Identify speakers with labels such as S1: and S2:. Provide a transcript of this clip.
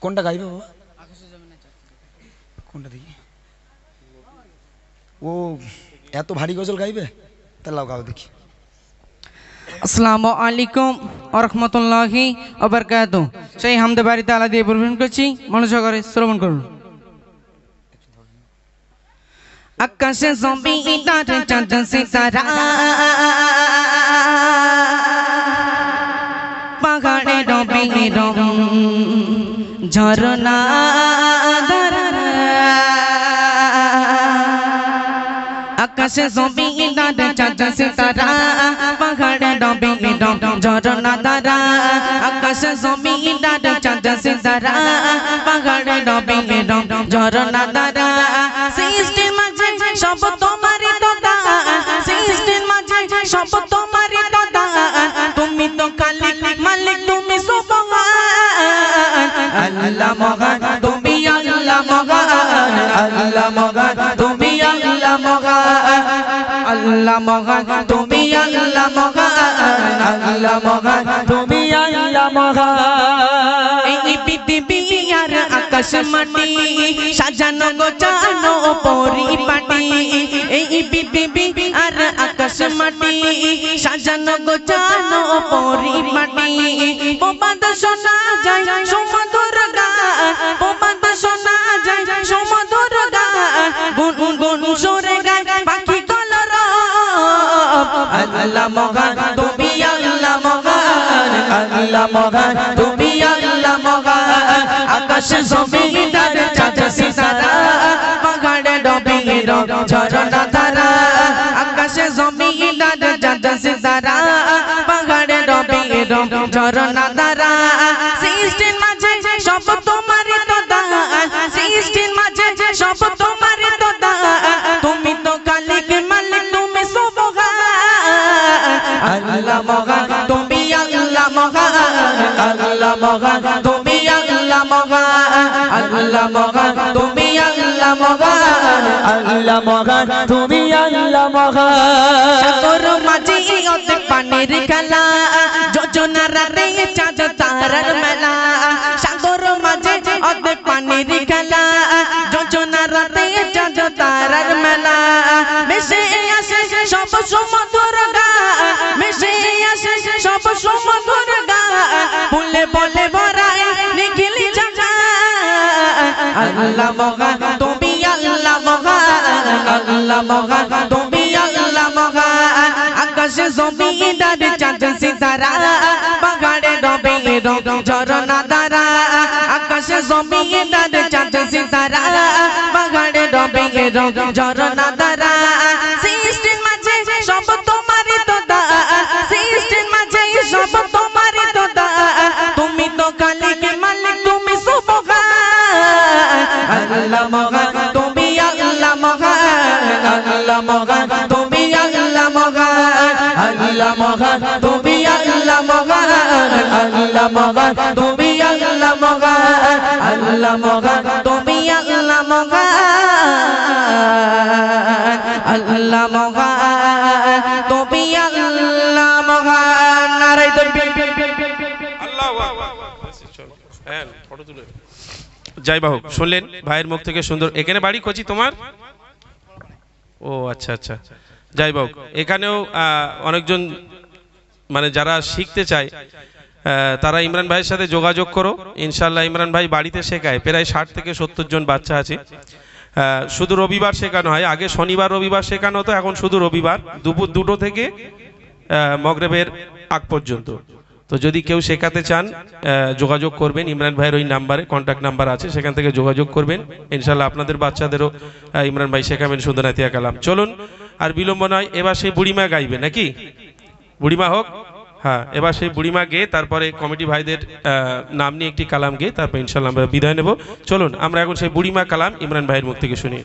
S1: কোনটা গাইবে বাবা? কোনটা দেখি? ও এত ভারী গজল গাইবে? তাহলে গাও দেখি।
S2: আসসালামু আলাইকুম ওয়া রাহমাতুল্লাহি ওয়া বারাকাতুহু। সেই হামদে বাড়ি তাআলা দিয়ে পরিবেশন করছি, মনোযোগ করে শ্রবণ করুন। আকাশে জমিদারে চাঁদ সিতারা, পাহাড়ে রবি রং ঝরনা ধারা, আকাশে জমিদারে চাঁদ সিতারা, পাহাড়ে রবি রং ঝরনা ধারা, আকাশে জমিদারে চাঁদ সিতারা, পাহাড়ে রবি রং ঝরনা ধারা, সৃষ্টির মাঝে সব তোমারই দাদা, সৃষ্টির মাঝে সব তোমারই দাদা, তুমি তো খালিক মালিক তুমি সুবহান, আল্লাহ মহান তুমি আল্লাহ মহান, আল্লাহ মহান তুমি আল্লাহ মহান, আল্লাহ মহান তুমি আল্লাহ মহান, আল্লাহ মহান তুমি আল্লাহ মহান। এই পৃথিবী আর আকাশ মাটি সাজানো গোছানো পরিপাটি, এই পৃথিবী আর আকাশ মাটি সাজানো গোছানো পরিপাটি, প্রবাদ শোনা যায় সুমধুর গান, প্রবাদ শোনা যায় সুমধুর গান, গুন গুন সুরে গায় পাখি কলরব, আল্লাহ মহান তুমি আল্লাহ মহান, আল্লাহ মহান তুমি আল্লাহ মহান, আকাশে জমিদারে চাঁদ সিতারা, পাহাড়ে রবি রং ঝরনা ধারা, আকাশে জমিদারে চাঁদ সিতারা, পাহাড়ে রবি রং ঝরনা ধারা, সৃষ্টির মাঝে সব তোমারই দাদা, সৃষ্টির মাঝে সব তোমারই দাদা, তুমি তো খালিক মালিক তুমি সুবহান, আল্লাহ মহান তুমি আল্লাহ মহান, আল্লাহ মহান তুমি আল্লাহ মহান, আল্লাহ মহান তুমি আল্লাহ মহান, আল্লাহ মহান তুমি আল্লাহ মহান। সাগর মাঝি অতে পানির খেলা, যোজনা রাতে চাঁদ তারার মেলা, সাগর মাঝে অতে পানির খেলা, যোজনা রাতে চাঁদ তারার মেলা, মিশে আসে সব সুমধুর গান, মিশে আসে সব সুমধুর গান, বলে বলে ভরায় নিখিল জাগান, আল্লাহ মহান তুমি আল্লাহ মহান, আল্লাহ মহান তুমি আল্লাহ মহান, আকাশে জমিদারে চাঁদ সিতারা, পাহাড়ে রবি রং ঝরনা ধারা, আকাশে জমিদারে চাঁদ সিতারা, পাহাড়ে রবি রং ঝরনা ধারা, সৃষ্টির মাঝে সব তোমারই দাদা, সৃষ্টির মাঝে সব তোমারই দাদা, তুমি তো খালিক মালিক তুমি সুবহান, আল্লাহ মহান তুমি আল্লাহ মহান, আল্লাহ মহান তুমি আল্লাহ মহান, আল্লাহ মহান তুমি আল্লাহ মহান, আল্লাহ মহান তুমি আল্লাহ মহান, আল্লাহ মহান তুমি আল্লাহ মহান, আল্লাহ মহান তুমি আল্লাহ মহান। নারে তাকবীর,
S3: আল্লাহু আকবার। হ্যাঁ ফটো তুলে যাই বাহু। শুনলেন ভাইয়ের মুখ থেকে সুন্দর। এখানে বাড়ি কোচি তোমার? ও আচ্ছা আচ্ছা, যাই বাহু। এখানেও অনেকজন মানে যারা শিখতে চায় তারা ইমরান ভাইয়ের সাথে যোগাযোগ করো, ইনশাল্লাহ ইমরান ভাই বাড়িতে শেখায়। প্রায় 60 থেকে 70 জন বাচ্চা আছে। শুধু রবিবার শেখানো হয়, আগে শনিবার রবিবার শেখানো হতো, এখন শুধু রবিবার দুপুর 2টো থেকে মগরিবের আগ পর্যন্ত। তো যদি কেউ শেখাতে চান যোগাযোগ করবেন, ইমরান ভাইয়ের ওই নাম্বারে কন্ট্যাক্ট নাম্বার আছে, সেখান থেকে যোগাযোগ করবেন। ইনশাল্লাহ আপনাদের বাচ্চাদেরও ইমরান ভাই শেখাবেন সুন্দর নাতিয়া কালাম। চলুন আর বিলম্ব নয়, এবার সেই বুড়িমা গাইবে নাকি? বুড়িমা হোক। হ্যাঁ, এবার সেই বুড়িমা গেয়ে তারপরে কমিটি ভাইদের নাম নিয়ে একটি কালাম গেয়ে তারপর ইনশাল্লাহ আমরা বিদায় নেব। চলুন আমরা এখন সেই বুড়িমা কালাম ইমরান ভাইয়ের মুখ থেকে শুনি।